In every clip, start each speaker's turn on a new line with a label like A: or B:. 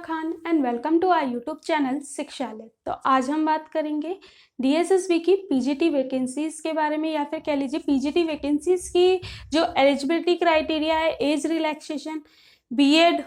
A: Khan and welcome to our YouTube channel Shikshalaya. तो आज हम बात करेंगे डीएसएसबी की पीजीटी वैकेंसीज के बारे में, या फिर कह लीजिए पीजीटी वैकेंसीज की जो एलिजिबिलिटी क्राइटेरिया है, एज रिलैक्सेशन, बीएड,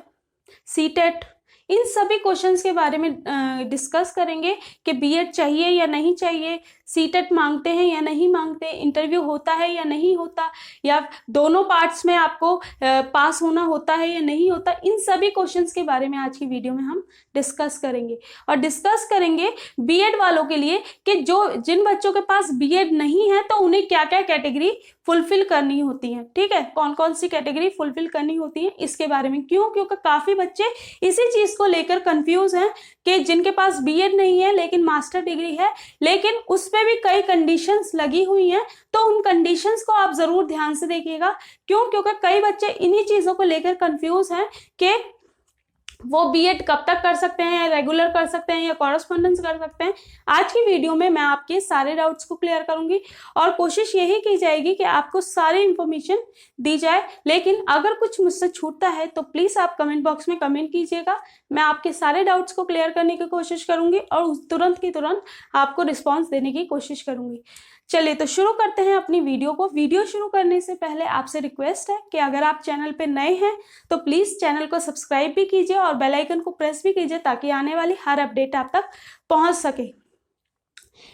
A: सीटेट, इन सभी क्वेश्चंस के बारे में डिस्कस करेंगे कि बीएड चाहिए या नहीं चाहिए, सीटेट मांगते हैं या नहीं मांगते, इंटरव्यू होता है या नहीं होता, या दोनों पार्ट्स में आपको पास होना होता है या नहीं होता। इन सभी क्वेश्चंस के बारे में आज की वीडियो में हम डिस्कस करेंगे। और डिस्कस करेंगे बीएड वालों के लिए कि जिन बच्चों के पास बीएड नहीं है तो उन्हें क्या क्या कैटेगरी फुलफिल करनी होती है। ठीक है, कौन कौन सी कैटेगरी फुलफिल करनी होती है इसके बारे में। क्योंकि काफी बच्चे इसी चीज को लेकर कंफ्यूज हैं कि जिनके पास बीएड नहीं है लेकिन मास्टर डिग्री है, लेकिन उस पे भी कई कंडीशंस लगी हुई हैं। तो उन कंडीशंस को आप जरूर ध्यान से देखिएगा। क्योंकि कई बच्चे इन्हीं चीजों को लेकर कंफ्यूज हैं कि वो बीएड कब तक कर सकते हैं, या रेगुलर कर सकते हैं, या कॉरेस्पॉन्डेंस कर सकते हैं। आज की वीडियो में मैं आपके सारे डाउट्स को क्लियर करूंगी और कोशिश यही की जाएगी कि आपको सारी इंफॉर्मेशन दी जाए। लेकिन अगर कुछ मुझसे छूटता है तो प्लीज आप कमेंट बॉक्स में कमेंट कीजिएगा। मैं आपके सारे डाउट्स को क्लियर करने की कोशिश करूंगी और तुरंत की तुरंत आपको रिस्पॉन्स देने की कोशिश करूंगी। चलिए तो शुरू करते हैं अपनी वीडियो को। वीडियो शुरू करने से पहले आपसे रिक्वेस्ट है कि अगर आप चैनल पे नए हैं तो प्लीज चैनल को सब्सक्राइब भी कीजिए और बेल आइकन को प्रेस भी कीजिए ताकि आने वाली हर अपडेट आप तक पहुंच सके।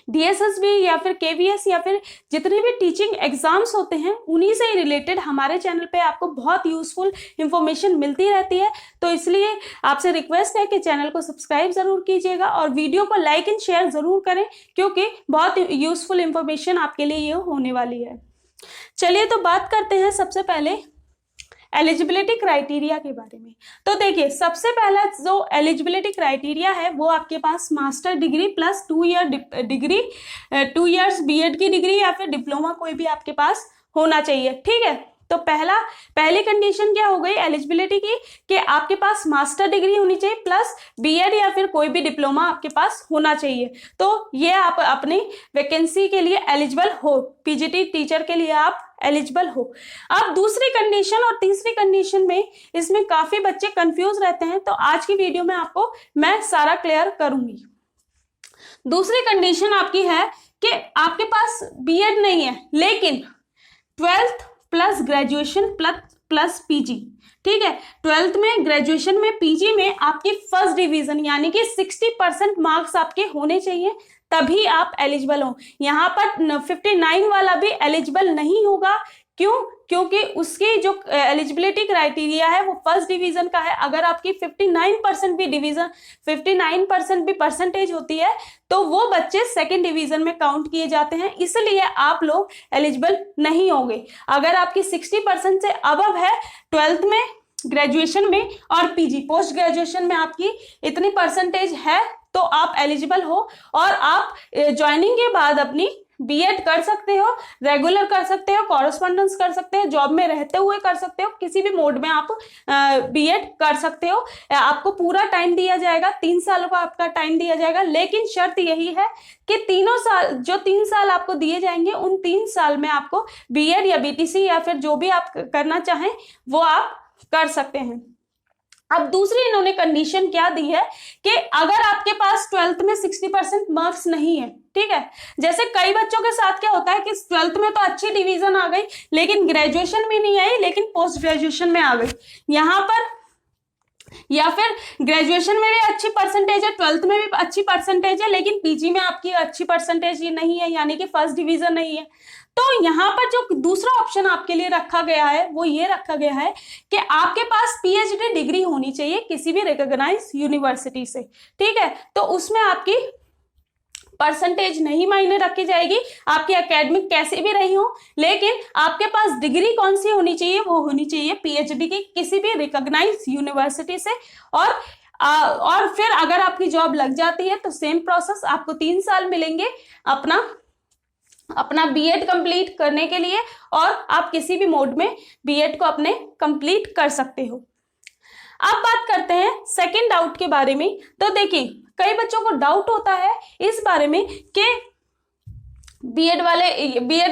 A: डीएसएसबी या फिर केवीएस या फिर जितने भी टीचिंग एग्जाम्स होते हैं उन्हीं से रिलेटेड हमारे चैनल पे आपको बहुत यूजफुल इंफॉर्मेशन मिलती रहती है। तो इसलिए आपसे रिक्वेस्ट है कि चैनल को सब्सक्राइब जरूर कीजिएगा और वीडियो को लाइक एंड शेयर जरूर करें, क्योंकि बहुत यूजफुल इंफॉर्मेशन आपके लिए ये होने वाली है। चलिए तो बात करते हैं सबसे पहले एलिजिबिलिटी क्राइटेरिया के बारे में। तो देखिए, सबसे पहला जो एलिजिबिलिटी क्राइटेरिया है वो आपके पास master degree plus 2 year degree, 2 years BEd की डिग्री या फिर डिप्लोमा कोई भी आपके पास होना चाहिए। ठीक है, तो पहली कंडीशन क्या हो गई एलिजिबिलिटी की कि आपके पास मास्टर डिग्री होनी चाहिए प्लस बीएड या फिर कोई भी डिप्लोमा आपके पास होना चाहिए। तो ये आप अपनी वैकेंसी के लिए एलिजिबल हो, पीजीटी टीचर के लिए आप एलिजिबल हो। अब दूसरी कंडीशन और तीसरी कंडीशन में इसमें काफी बच्चे कंफ्यूज रहते हैं, तो आज की वीडियो में आपको मैं सारा क्लियर करूंगी। दूसरी कंडीशन आपकी है कि आपके पास बीएड नहीं है लेकिन 12th plus graduation plus PG. ठीक है, 12th में, ग्रेजुएशन में, पीजी में आपकी फर्स्ट डिवीजन यानी कि 60% मार्क्स आपके होने चाहिए, तभी आप एलिजिबल हो। यहाँ पर 59 वाला भी एलिजिबल नहीं होगा। क्यों? क्योंकि उसकी जो एलिजिबिलिटी क्राइटेरिया है वो फर्स्ट डिवीजन का है। अगर आपकी 59% भी परसेंटेज होती है तो वो बच्चे सेकंड डिवीजन में काउंट किए जाते हैं, इसलिए आप लोग एलिजिबल नहीं होंगे। अगर आपकी 60% से अबव है 12th में, ग्रेजुएशन में और पीजी पोस्ट ग्रेजुएशन में आपकी इतनी परसेंटेज है तो आप एलिजिबल हो और आप ज्वाइनिंग के बाद अपनी बीएड कर सकते हो, रेगुलर कर सकते हो, कॉरेस्पॉन्डेंस कर सकते हो, जॉब में रहते हुए कर सकते हो, किसी भी मोड में आप बीएड कर सकते हो। आपको पूरा टाइम दिया जाएगा, 3 साल का आपका टाइम दिया जाएगा, लेकिन शर्त यही है कि 3 साल आपको दिए जाएंगे उन 3 साल में आपको बीएड या बीटीसी या फिर जो भी आप करना चाहें वो आप कर सकते हैं। अब दूसरी इन्होंने कंडीशन क्या दी है कि अगर आपके पास 12th में 60% मार्क्स नहीं है, ठीक है, जैसे कई बच्चों के साथ क्या होता है कि 12th में तो अच्छी डिवीजन आ गई लेकिन ग्रेजुएशन में नहीं आई, लेकिन पोस्ट ग्रेजुएशन में आ गई। यहाँ पर या फिर ग्रेजुएशन में भी अच्छी परसेंटेज है, 12th में भी अच्छी परसेंटेज है, लेकिन पीजी में आपकी अच्छी परसेंटेज नहीं है, यानी कि फर्स्ट डिवीजन नहीं है। तो यहाँ पर जो दूसरा ऑप्शन आपके लिए रखा गया है वो ये रखा गया है कि आपके पास पीएचडी डिग्री होनी चाहिए किसी भी रिकॉग्नाइज यूनिवर्सिटी से। ठीक है, तो उसमें आपकी परसेंटेज नहीं मायने रखी जाएगी, आपकी एकेडमिक कैसे भी रही हो, लेकिन आपके पास डिग्री कौन सी होनी चाहिए, वो होनी चाहिए पीएचडी की किसी भी रिकॉग्नाइज यूनिवर्सिटी से। और फिर अगर आपकी जॉब लग जाती है तो सेम प्रोसेस, आपको 3 साल मिलेंगे अपना बीएड कंप्लीट करने के लिए और आप किसी भी मोड में बीएड को अपने कंप्लीट कर सकते हो। अब बात करते हैं सेकंड डाउट के बारे में। तो देखिए, कई बच्चों को डाउट होता है इस बारे में कि बीएड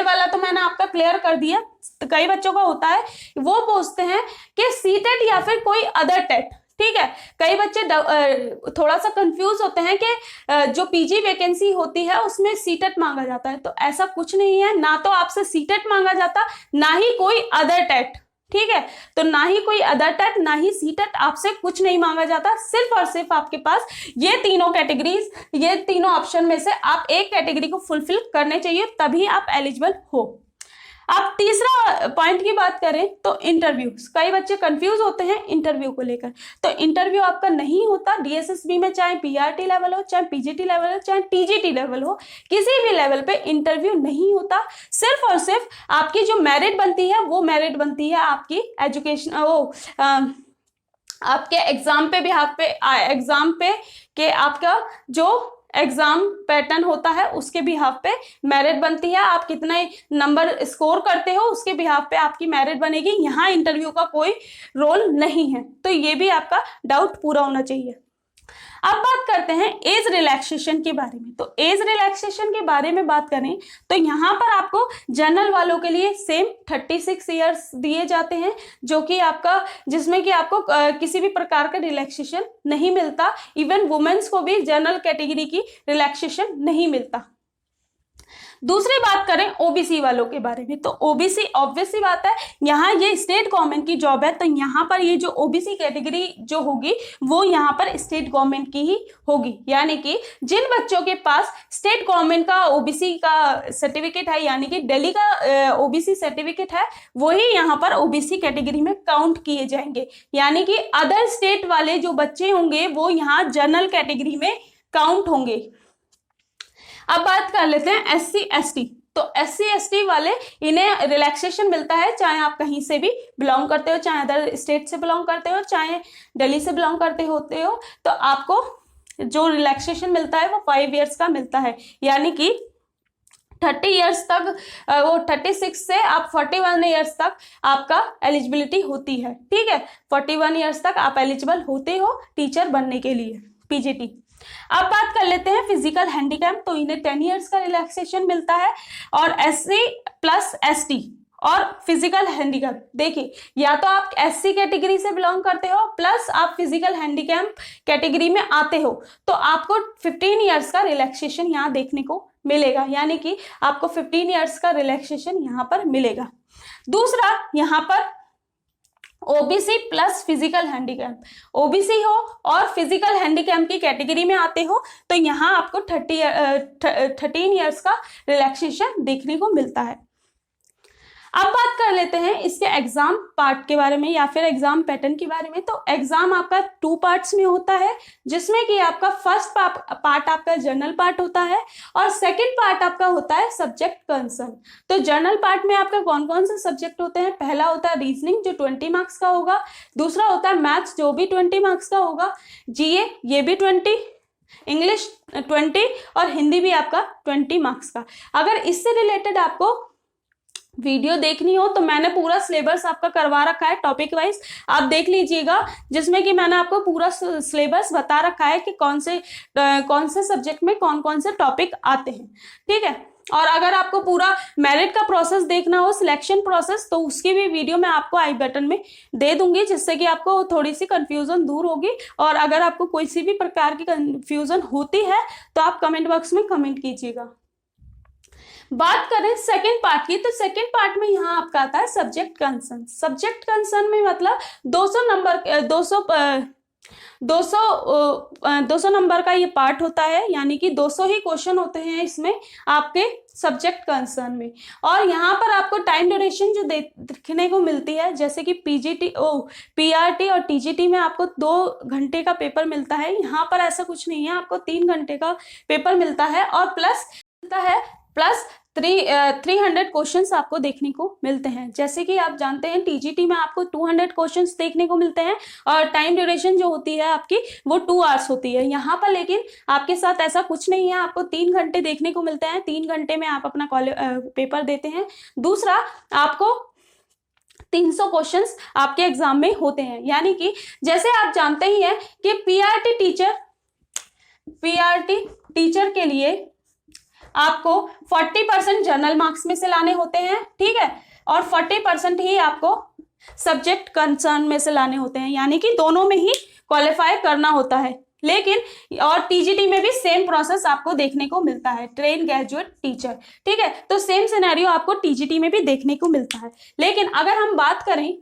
A: वाला तो मैंने आपका क्लियर कर दिया। तो कई बच्चों का होता है, वो पूछते हैं कि सीटेट या फिर कोई अदर टेट, ठीक है। कई बच्चे थोड़ा सा कंफ्यूज होते हैं कि जो पीजी वैकेंसी होती है उसमें सीटेट मांगा जाता है, तो ऐसा कुछ नहीं है, ना तो आपसे सीटेट मांगा जाता, ना ही कोई अदर टेट, ठीक है। तो ना ही कोई अदर टेट, ना ही सीटेट, आपसे कुछ नहीं मांगा जाता, सिर्फ और सिर्फ आपके पास ये तीनों कैटेगरीज, ये तीनों ऑप्शन में से आप एक कैटेगरी को फुलफिल करने चाहिए, तभी आप एलिजिबल हो। अब तीसरा पॉइंट की बात करें तो इंटरव्यू, कई बच्चे कंफ्यूज होते हैं इंटरव्यू को लेकर, तो इंटरव्यू आपका नहीं होता डीएसएसबी में, चाहे पीआरटी लेवल हो, चाहे पीजीटी लेवल हो, चाहे टीजीटी लेवल हो, किसी भी लेवल पे इंटरव्यू नहीं होता। सिर्फ और सिर्फ आपकी जो मेरिट बनती है वो मेरिट बनती है आपकी एजुकेशन, आपके एग्जाम पे बिहाफ पे, एग्जाम पे के आपका जो एग्जाम पैटर्न होता है उसके बिहाफ पे मेरिट बनती है, आप कितने नंबर स्कोर करते हो उसके बिहाफ पे आपकी मेरिट बनेगी। यहाँ इंटरव्यू का कोई रोल नहीं है, तो ये भी आपका डाउट पूरा होना चाहिए। अब बात करते हैं एज रिलैक्सेशन के बारे में। तो एज रिलैक्सेशन के बारे में बात करें तो यहाँ पर आपको जनरल वालों के लिए सेम 36 ईयर्स दिए जाते हैं, जो कि आपका, जिसमें कि आपको किसी भी प्रकार का रिलैक्सेशन नहीं मिलता। इवन वुमेन्स को भी जनरल कैटेगरी की रिलैक्सेशन नहीं मिलता। दूसरी बात करें ओबीसी वालों के बारे में, तो ओबीसी ऑब्वियस सी बात है, यहाँ ये स्टेट गवर्नमेंट की जॉब है, तो यहाँ पर ये जो ओबीसी कैटेगरी जो होगी वो यहाँ पर स्टेट गवर्नमेंट की ही होगी। यानी कि जिन बच्चों के पास स्टेट गवर्नमेंट का ओबीसी का सर्टिफिकेट है, यानी कि दिल्ली का ओबीसी सर्टिफिकेट है, वही यहाँ पर ओबीसी कैटेगरी में काउंट किए जाएंगे। यानी कि अदर स्टेट वाले जो बच्चे होंगे वो यहाँ जनरल कैटेगरी में काउंट होंगे। अब बात कर लेते हैं एससी एसटी। तो एससी एसटी वाले, इन्हें रिलैक्सेशन मिलता है, चाहे आप कहीं से भी बिलोंग करते हो, चाहे अदर स्टेट से बिलोंग करते हो, चाहे दिल्ली से बिलोंग करते होते हो, तो आपको जो रिलैक्सेशन मिलता है वो 5 ईयर्स का मिलता है। यानी कि 30 ईयर्स तक, वो 36 से आप 41 ईयर्स तक आपका एलिजिबिलिटी होती है, ठीक है। 41 ईयर्स तक आप एलिजिबल होते हो टीचर बनने के लिए, पीजीटी। अब बात कर लेते हैं फिजिकल हैंडीकैप। तो इन्हें 10 ईयर्स का रिलैक्सेशन मिलता है। और एससी प्लस एसटी और फिजिकल हैंडीकैप, देखिए या तो आप एससी कैटेगरी से बिलोंग करते हो प्लस आप फिजिकल हैंडीकैप कैटेगरी में आते हो, तो आपको 15 ईयर्स का रिलैक्सेशन यहाँ देखने को मिलेगा। यानी कि आपको 15 ईयर्स का रिलैक्सेशन यहाँ पर मिलेगा। दूसरा, यहाँ पर OBC plus physical handicap, OBC हो और फिजिकल हैंडीकैप की कैटेगरी में आते हो, तो यहाँ आपको 13 ईयर्स का रिलैक्सेशन देखने को मिलता है। अब बात कर लेते हैं इसके एग्जाम पार्ट के बारे में या फिर एग्जाम पैटर्न के बारे में। तो एग्जाम आपका 2 पार्ट्स में होता है, जिसमें कि आपका फर्स्ट पार्ट आपका जनरल पार्ट होता है और सेकंड पार्ट आपका होता है सब्जेक्ट कंसर्न। तो जनरल पार्ट में आपका कौन कौन से सब्जेक्ट होते हैं? पहला होता है रीजनिंग जो 20 मार्क्स का होगा, दूसरा होता है मैथ्स जो भी 20 मार्क्स का होगा, जीए ये भी 20, इंग्लिश 20 और हिंदी भी आपका 20 मार्क्स का। अगर इससे रिलेटेड आपको वीडियो देखनी हो तो मैंने पूरा सिलेबस आपका करवा रखा है टॉपिक वाइज, आप देख लीजिएगा, जिसमें कि मैंने आपको पूरा सिलेबस बता रखा है कि कौन से सब्जेक्ट में कौन कौन से टॉपिक आते हैं, ठीक है। और अगर आपको पूरा मेरिट का प्रोसेस देखना हो, सिलेक्शन प्रोसेस, तो उसकी भी वीडियो मैं आपको आई बटन में दे दूंगी, जिससे कि आपको थोड़ी सी कंफ्यूजन दूर होगी। और अगर आपको कोई सी भी प्रकार की कंफ्यूजन होती है तो आप कमेंट बॉक्स में कमेंट कीजिएगा। बात करें सेकंड पार्ट की, तो सेकंड पार्ट में यहाँ आपका आता है सब्जेक्ट कंसर्न। सब्जेक्ट कंसर्न में मतलब 200 नंबर का ये पार्ट होता है, यानी कि 200 ही क्वेश्चन होते हैं इसमें आपके सब्जेक्ट कंसर्न में। और यहाँ पर आपको टाइम ड्यूरेशन जो देखने को मिलती है, जैसे कि पीआरटी और टीजीटी में आपको 2 घंटे का पेपर मिलता है, यहाँ पर ऐसा कुछ नहीं है, आपको 3 घंटे का पेपर मिलता है और प्लस 300 क्वेश्चंस आपको देखने को मिलते हैं। जैसे कि आप जानते हैं टीजीटी में आपको 200 क्वेश्चंस देखने को मिलते हैं और टाइम ड्यूरेशन जो होती है आपकी वो 2 आवर्स होती है। यहाँ पर लेकिन आपके साथ ऐसा कुछ नहीं है, आपको 3 घंटे देखने को मिलते हैं, 3 घंटे में आप अपना पेपर देते हैं। दूसरा, आपको 300 क्वेश्चंस आपके एग्जाम में होते हैं। यानी कि जैसे आप जानते ही हैं कि पीआरटी टीचर के लिए आपको 40% जनरल मार्क्स में से लाने होते हैं, ठीक है, और 40% ही आपको सब्जेक्ट कंसर्न में से लाने होते हैं। यानी कि दोनों में ही क्वालिफाई करना होता है। लेकिन और टीजीटी में भी सेम प्रोसेस आपको देखने को मिलता है, ट्रेन ग्रेजुएट टीचर, ठीक है। तो सेम सिनेरियो आपको टीजीटी में भी देखने को मिलता है। लेकिन अगर हम बात करें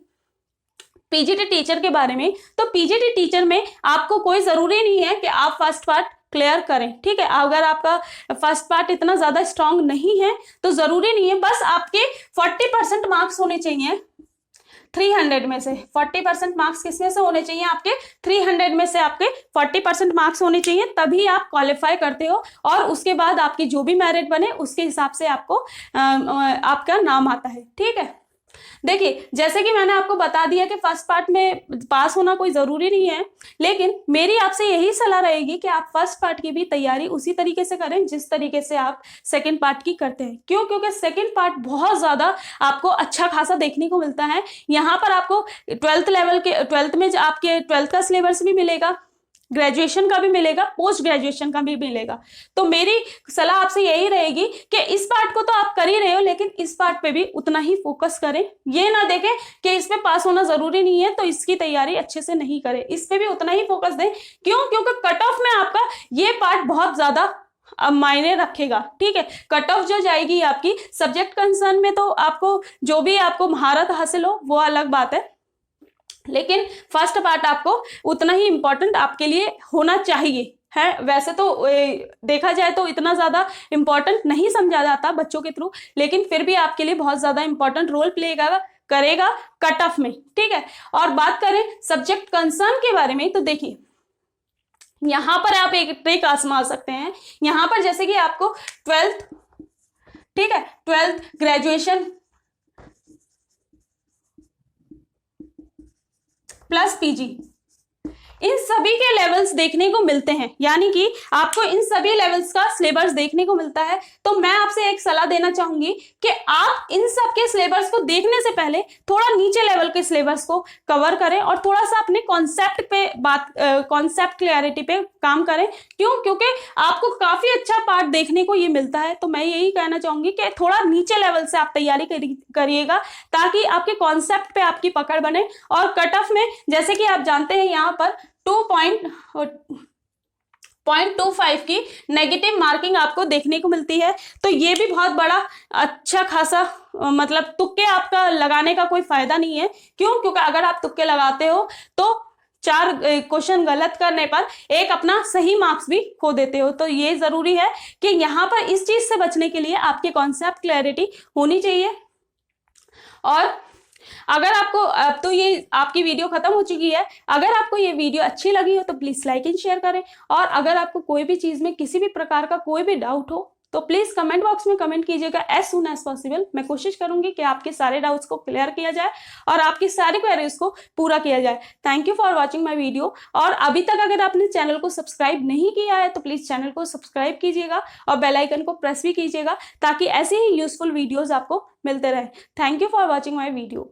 A: पीजीटी टीचर के बारे में, तो पीजीटी टीचर में आपको कोई जरूरी नहीं है कि आप फर्स्ट पार्ट क्लियर करें, ठीक है। अगर आपका फर्स्ट पार्ट इतना ज्यादा स्ट्रांग नहीं है तो जरूरी नहीं है, बस आपके 40% मार्क्स होने चाहिए 300 में से। 40% मार्क्स किसमें से होने चाहिए? आपके 300 में से आपके 40% मार्क्स होने चाहिए, तभी आप क्वालिफाई करते हो। और उसके बाद आपकी जो भी मेरिट बने उसके हिसाब से आपको आपका नाम आता है, ठीक है। देखिए, जैसे कि मैंने आपको बता दिया कि फर्स्ट पार्ट में पास होना कोई जरूरी नहीं है, लेकिन मेरी आपसे यही सलाह रहेगी कि आप फर्स्ट पार्ट की भी तैयारी उसी तरीके से करें जिस तरीके से आप सेकंड पार्ट की करते हैं। क्यों? क्योंकि सेकंड पार्ट बहुत ज्यादा आपको अच्छा खासा देखने को मिलता है। यहाँ पर आपको 12th लेवल के 12th में आपके 12th का सिलेबस भी मिलेगा, ग्रेजुएशन का भी मिलेगा, पोस्ट ग्रेजुएशन का भी मिलेगा। तो मेरी सलाह आपसे यही रहेगी कि इस पार्ट को तो आप कर ही रहे हो, लेकिन इस पार्ट पे भी उतना ही फोकस करें। ये ना देखें कि इसमें पास होना जरूरी नहीं है तो इसकी तैयारी अच्छे से नहीं करें, इस पे भी उतना ही फोकस दें। क्यों? क्योंकि कट ऑफ में आपका ये पार्ट बहुत ज्यादा मायने रखेगा, ठीक है। कट ऑफ जो जाएगी आपकी सब्जेक्ट कंसर्न में, तो आपको जो भी आपको महारत हासिल हो वो अलग बात है, लेकिन फर्स्ट पार्ट आपको उतना ही इंपॉर्टेंट आपके लिए होना चाहिए है। वैसे तो देखा जाए तो इतना ज्यादा इंपॉर्टेंट नहीं समझा जाता बच्चों के थ्रू, लेकिन फिर भी आपके लिए बहुत ज्यादा इंपॉर्टेंट रोल प्ले करेगा कट ऑफ में, ठीक है। और बात करें सब्जेक्ट कंसर्न के बारे में, तो देखिए यहां पर आप एक ट्रिक आजमा सकते हैं। यहां पर जैसे कि आपको 12th, ठीक है, 12th ग्रेजुएशन प्लस पीजी, इन सभी के लेवल्स देखने को मिलते हैं, यानी कि आपको इन सभी लेवल्स का सिलेबस देखने को मिलता है। तो मैं आपसे एक सलाह देना चाहूंगी कि आप इन सब के सिलेबस को देखने से पहले थोड़ा नीचे लेवल के सिलेबस को कवर करें और थोड़ा सा अपने कॉन्सेप्ट पे कॉन्सेप्ट क्लैरिटी पे काम करें। क्यों? क्योंकि आपको काफी अच्छा पार्ट देखने को ये मिलता है। तो मैं यही कहना चाहूंगी कि थोड़ा नीचे लेवल से आप तैयारी करिएगा, ताकि आपके कॉन्सेप्ट पे आपकी पकड़ बने। और कट ऑफ में जैसे कि आप जानते हैं यहाँ पर 2.25 की नेगेटिव मार्किंग आपको देखने को मिलती है। तो ये भी बहुत बड़ा अच्छा खासा मतलब तुक्के आपका लगाने का कोई फायदा नहीं है। क्यों? क्योंकि अगर आप तुक्के लगाते हो तो 4 क्वेश्चन गलत करने पर एक अपना सही मार्क्स भी खो देते हो। तो ये जरूरी है कि यहाँ पर इस चीज से बचने के लिए आपके कॉन्सेप्ट क्लैरिटी होनी चाहिए। और अगर आपको अब तो ये आपकी वीडियो खत्म हो चुकी है, अगर आपको ये वीडियो अच्छी लगी हो तो प्लीज लाइक एंड शेयर करें। और अगर आपको कोई भी चीज में किसी भी प्रकार का कोई भी डाउट हो तो प्लीज कमेंट बॉक्स में कमेंट कीजिएगा एज सून एज पॉसिबल। मैं कोशिश करूंगी कि आपके सारे डाउट्स को क्लियर किया जाए और आपकी सारी क्वेरीज को पूरा किया जाए। Thank you for watching my video. और अभी तक अगर आपने चैनल को सब्सक्राइब नहीं किया है तो प्लीज चैनल को सब्सक्राइब कीजिएगा और बेल आइकन को प्रेस भी कीजिएगा, ताकि ऐसे ही यूजफुल वीडियोज आपको मिलते रहे। Thank you for watching my video.